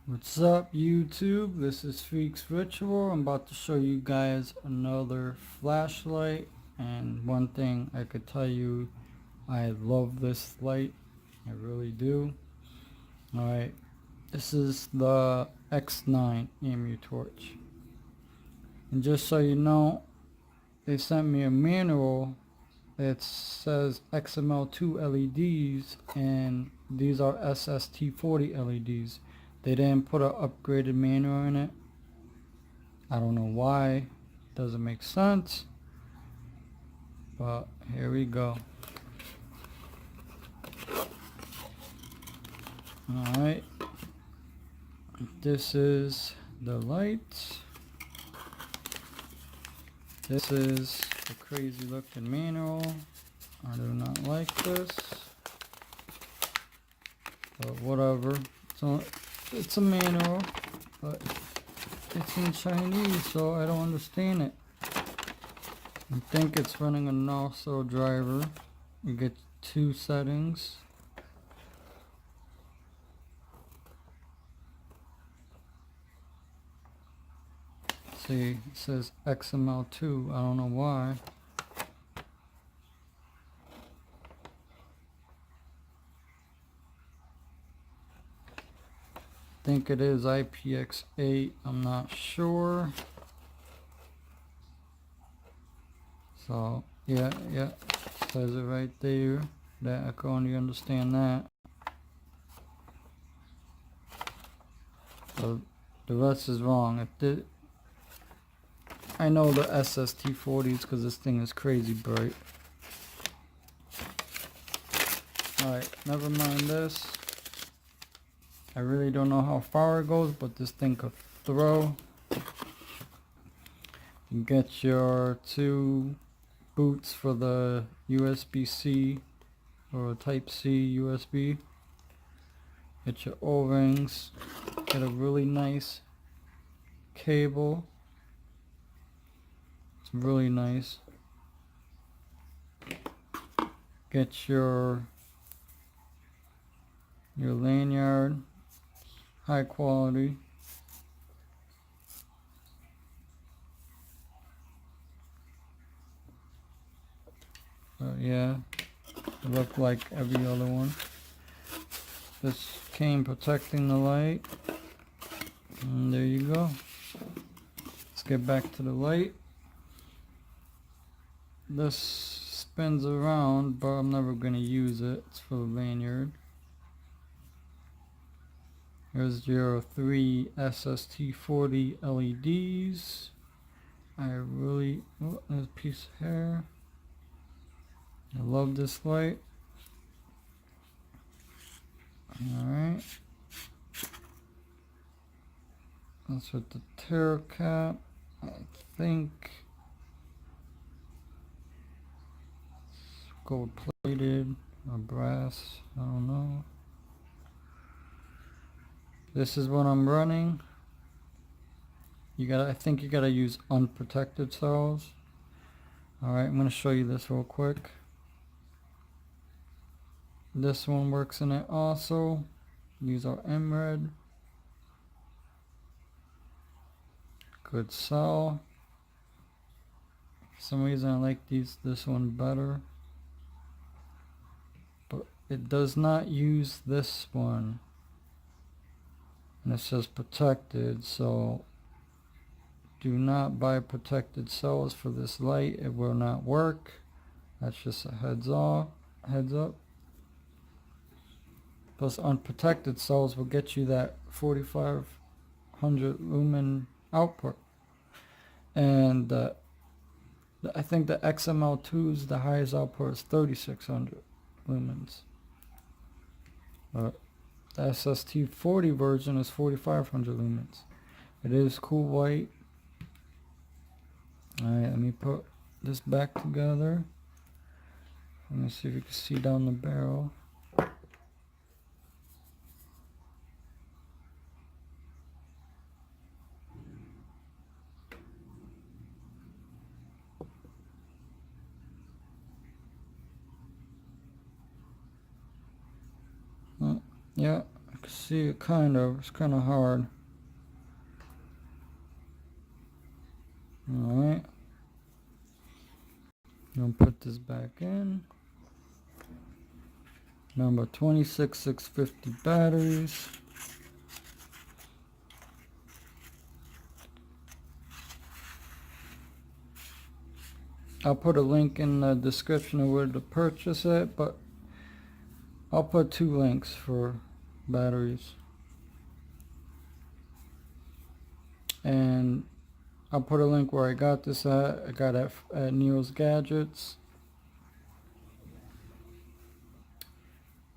What's up YouTube? This is Freaks Ritual. I'm about to show you guys another flashlight, and one thing I could tell you, I love this light. I really do. Alright, this is the X9 Amutorch. And just so you know, they sent me a manual that says XML2 LEDs, and these are SST40 LEDs. They didn't put an upgraded manual in it. I don't know why. Doesn't make sense. But here we go. Alright. This is the light. This is the crazy looking manual. I do not like this. But whatever. It's a manual, but it's in Chinese, so I don't understand it. I think it's running a narsil driver. You get two settings. See, it says XML2. I don't know why. I think it is IPX8. I'm not sure. So yeah, says it right there. That I can only understand that. So the rest is wrong. I know the SST40s because this thing is crazy bright. Alright, never mind this. I really don't know how far it goes, but this thing could throw. You get your two boots for the USB-C or Type-C USB. Get your O-rings. Get a really nice cable. It's really nice. Get your lanyard. High quality. Yeah, it looked like every other one. This came protecting the light, and there you go. Let's get back to the light. This spins around, but I'm never going to use it. It's for the lanyard. Here's your 3 SST40 LEDs. Oh, there's a piece of hair. I love this light. Alright. That's with the tear cap. I think it's gold plated or brass. I don't know. This is what I'm running. I think you gotta use unprotected cells. Alright, I'm gonna show you this real quick. This one works in it also. These are MRED. Good cell. For some reason I like this one better. But it does not use this one. And it says protected, so do not buy protected cells for this light. It will not work. That's just a heads up. Those unprotected cells will get you that 4500 lumen output. And I think the XML2's, the highest output is 3600 lumens. But the SST40 version is 4500 lumens. It is cool white. Alright, let me put this back together. Let me see if you can see down the barrel. Yeah, I can see it kind of. It's kind of hard. Alright. I'm going to put this back in. Number 26650 batteries. I'll put a link in the description of where to purchase it, but I'll put 2 links for batteries. And I'll put a link where I got this at. I got it at Neil's Gadgets.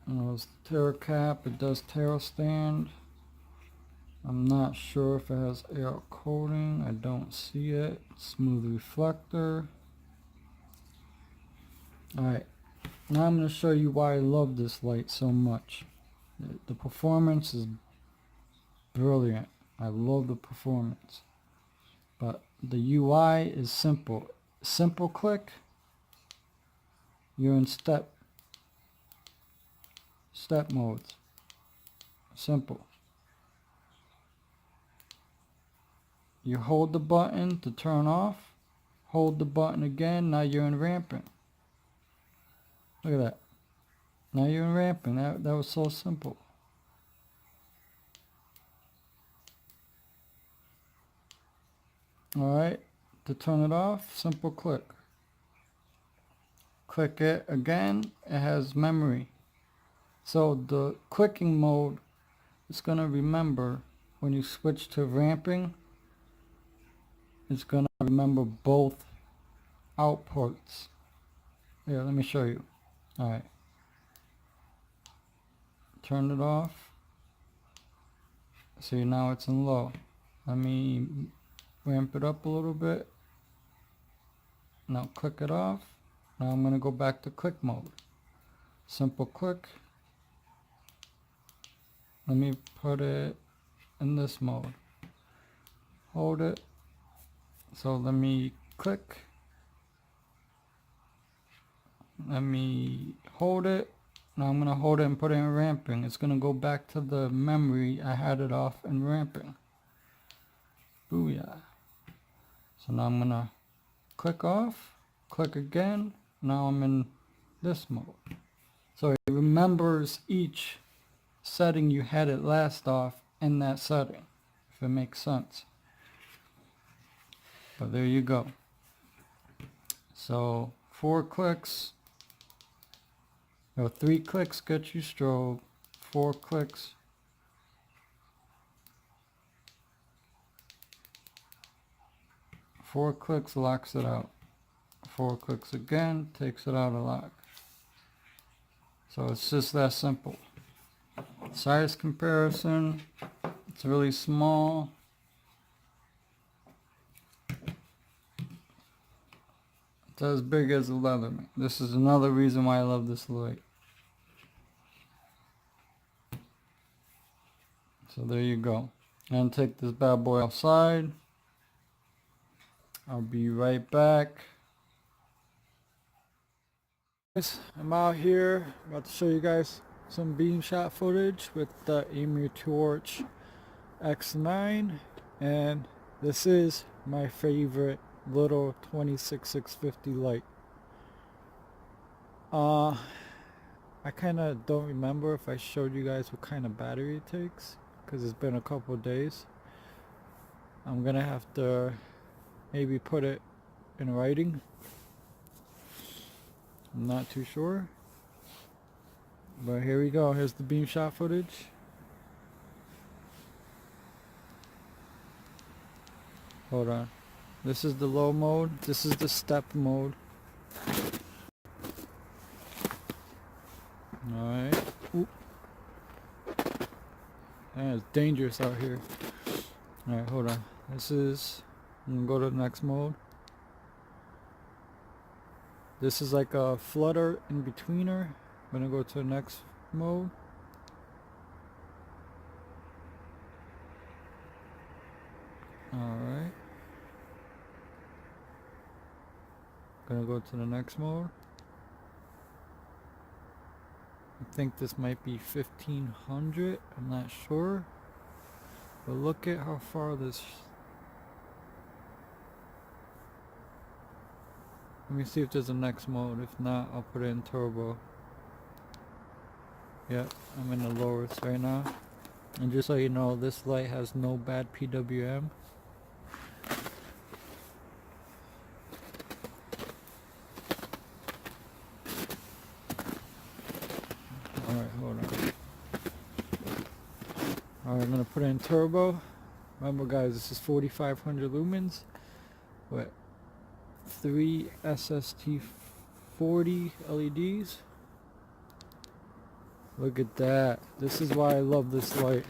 It's the Terra cap. It does Terra stand. I'm not sure if it has air coating. I don't see it. Smooth reflector. Alright, now I'm going to show you why I love this light so much. The performance is brilliant. I love the performance. But the UI is simple. Simple click. You're in step modes. Simple. You hold the button to turn off. Hold the button again. Now you're in ramping. Look at that. Now you're in ramping. That was so simple. Alright. To turn it off, simple click. Click it again. It has memory. So the clicking mode is going to remember when you switch to ramping. It's going to remember both outputs. Here, let me show you. Alright. Turn it off. See, now it's in low. Let me ramp it up a little bit. Now click it off. Now I'm going to go back to click mode. Simple click. Let me put it in this mode. Hold it. So let me click. Let me hold it. Now I'm going to hold it and put it in ramping. It's going to go back to the memory I had it off in ramping. Booyah. So now I'm going to click off. Click again. Now I'm in this mode. So it remembers each setting you had it last off in that setting, if it makes sense. But there you go. So 4 clicks, or 3 clicks get you strobe, 4 clicks locks it out. 4 clicks again takes it out of lock. So it's just that simple. Size comparison, it's really small. It's as big as a Leatherman. This is another reason why I love this light. So there you go. And take this bad boy outside. I'll be right back. I'm out here, about to show you guys some beam shot footage with the Amutorch X9, and this is my favorite little 26650 light. I kind of don't remember if I showed you guys what kind of battery it takes, because it's been a couple of days. I'm gonna have to maybe put it in writing. I'm not too sure. But here we go. Here's the beam shot footage. Hold on. This is the low mode. This is the step mode. Alright. Oop. Man, it's dangerous out here. Alright, hold on. This is... I'm going to go to the next mode. This is like a flutter in betweener. I'm going to go to the next mode. Alright. Gonna go to the next mode. think this might be 1500, I'm not sure. But look at how far this... Let me see if there's a next mode. If not, I'll put it in turbo. Yep, I'm in the lowest right now. And just so you know, this light has no bad PWM. Alright, hold on. Alright, I'm gonna put it in turbo. Remember guys, this is 4500 lumens with 3 SST40 LEDs. Look at that. This is why I love this light.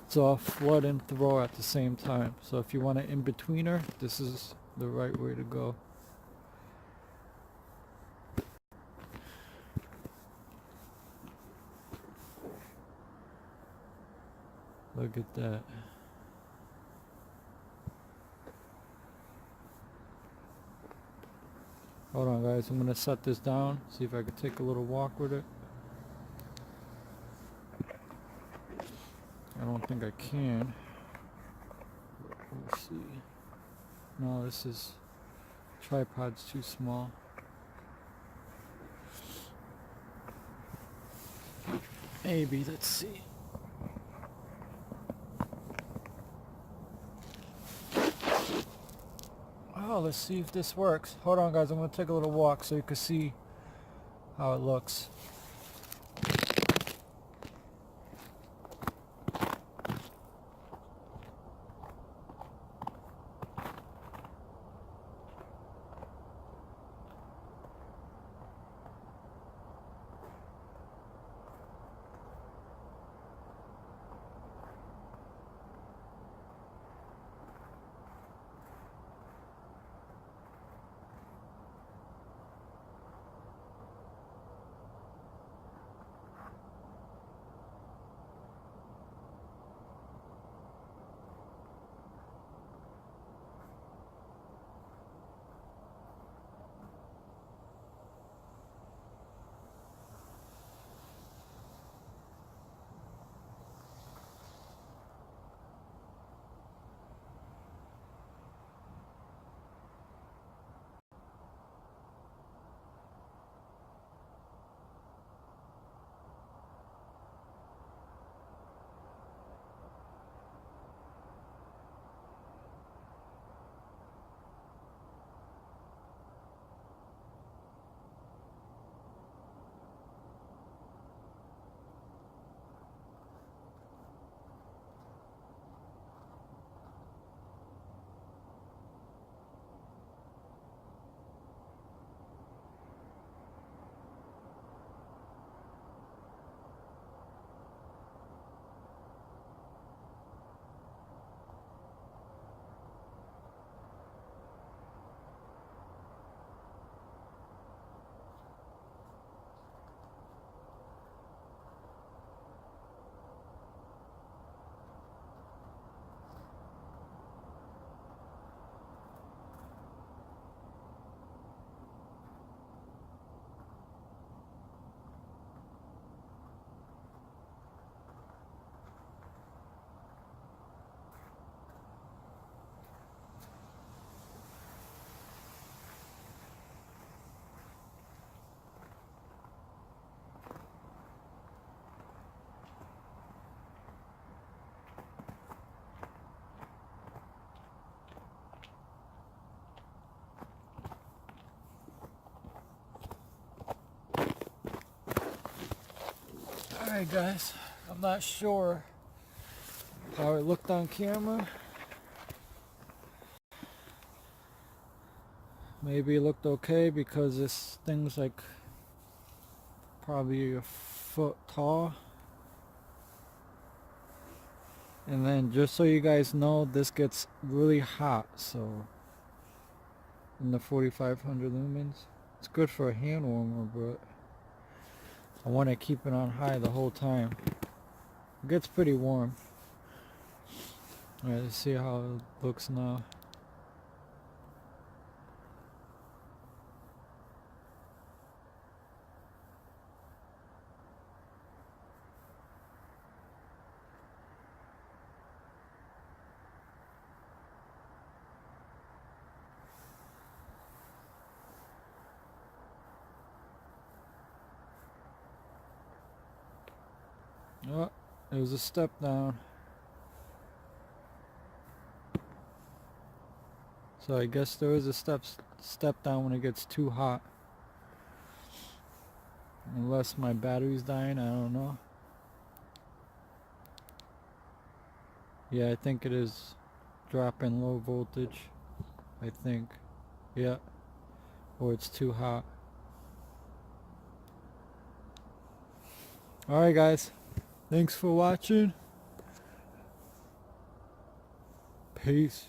It's off, flood and throw at the same time. So if you want an in-betweener, this is the right way to go. Look at that. Hold on guys, I'm gonna set this down, see if I can take a little walk with it. I don't think I can. Let's see. No, this is... tripod's too small. Maybe, let's see. Oh, let's see if this works. Hold on guys, I'm gonna take a little walk so you can see how it looks. Alright guys, I'm not sure how it looked on camera. Maybe it looked okay because this thing's like probably a foot tall. And then just so you guys know, this gets really hot, so in the 4500 lumens. It's good for a hand warmer, but I want to keep it on high the whole time. It gets pretty warm. Alright, let's see how it looks now. Oh, it was a step down. So I guess there is a step down when it gets too hot. Unless my battery's dying, I don't know. Yeah, I think it is dropping low voltage. I think. Yeah. Or it's too hot. Alright guys. Thanks for watching. Peace.